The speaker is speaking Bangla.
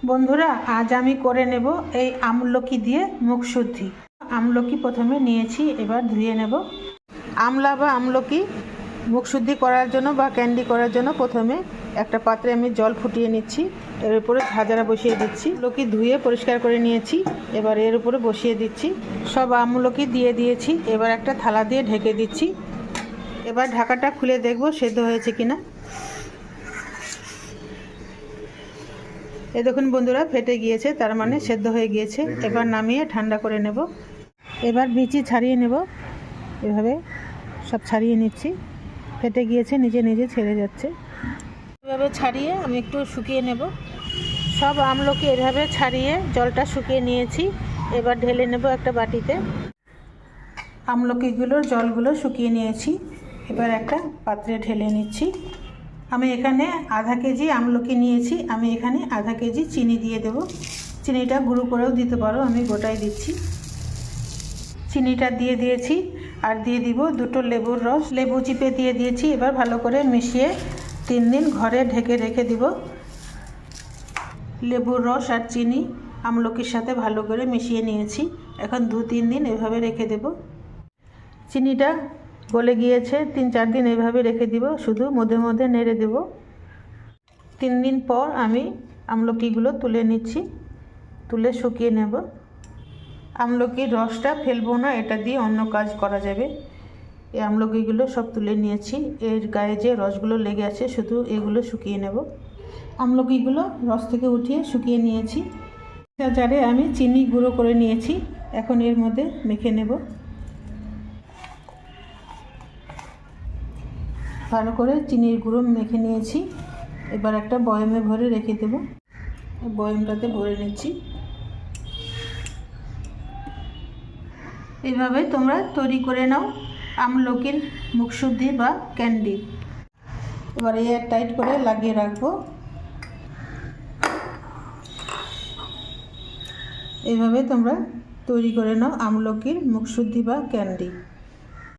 বন্ধুরা, আজ আমি করে নেব এই আমলকি দিয়ে মুখশুদ্ধি। আমলকি প্রথমে নিয়েছি, এবার ধুয়ে নেব। আমলা বা আমলকি মুখশুদ্ধি করার জন্য বা ক্যান্ডি করার জন্য প্রথমে একটা পাত্রে আমি জল ফুটিয়ে নিচ্ছি, এর উপরে ঝাঁঝরা বসিয়ে দিচ্ছি। আমলকি ধুয়ে পরিষ্কার করে নিয়েছি, এবার এর উপরে বসিয়ে দিচ্ছি। সব আমলকি দিয়ে দিয়েছি, এবার একটা থালা দিয়ে ঢেকে দিচ্ছি। এবার ঢাকাটা খুলে দেখব সেদ্ধ হয়েছে কিনা। এই দেখুন বন্ধুরা, ফেটে গিয়েছে, তার মানে সেদ্ধ হয়ে গিয়েছে। এবার নামিয়ে ঠান্ডা করে নেব। এবার বিচি ছাড়িয়ে নেব, এভাবে সব ছাড়িয়ে নিচ্ছি। ফেটে গিয়েছে, নিজে নিজে ছেড়ে যাচ্ছে। এভাবে ছাড়িয়ে আমি একটু শুকিয়ে নেব। সব আমলকি এভাবে ছাড়িয়ে জলটা শুকিয়ে নিয়েছি, এবার ঢেলে নেব একটা বাটিতে। আমলকিগুলোর জলগুলো শুকিয়ে নিয়েছি, এবার একটা পাত্রে ঢেলে নিচ্ছি। আমি এখানে আধা কেজি আমলকি নিয়েছি, আমি এখানে আধা কেজি চিনি দিয়ে দেব। চিনিটা গুঁড়ো করেও দিতে পারো, আমি গোটাই দিচ্ছি। চিনিটা দিয়ে দিয়েছি, আর দিয়ে দিব দুটো লেবুর রস। লেবু চিপে দিয়ে দিয়েছি। এবার ভালো করে মিশিয়ে 3 দিন ঘরে ঢেকে রেখে দিব। লেবুর রস আর চিনি আমলকির সাথে ভালো করে মিশিয়ে নিয়েছি, এখন 2-3 দিন এভাবে রেখে দেব। চিনিটা গলে গিয়েছে, 3-4 দিন এভাবে রেখে দিব, শুধু মধ্যে মধ্যে নেড়ে দেব। 3 দিন পর আমি আমলকিগুলো তুলে নিচ্ছি, তুলে শুকিয়ে নেব। আমলকির রসটা ফেলবো না, এটা দিয়ে অন্য কাজ করা যাবে। এই আমলকিগুলো সব তুলে নিয়েছি, এর গায়ে যে রসগুলো লেগে আছে শুধু এগুলো শুকিয়ে নেব। আমলকিগুলো রস থেকে উঠিয়ে শুকিয়ে নিয়েছি। জারে আমি চিনি গুঁড়ো করে নিয়েছি, এখন এর মধ্যে মেখে নেব। ভালো করে চিনির গুঁড়ো মেখে নিয়েছি, এবার একটা বয়মে ভরে রেখে দেব। বয়মটাতে ভরে নিচ্ছি। এইভাবে তোমরা তৈরি করে নাও আমলকির মুখশুদ্ধি বা ক্যান্ডি। এবার এয়ার টাইট করে লাগিয়ে রাখবো। এইভাবে তোমরা তৈরি করে নাও আমলকির মুখশুদ্ধি বা ক্যান্ডি।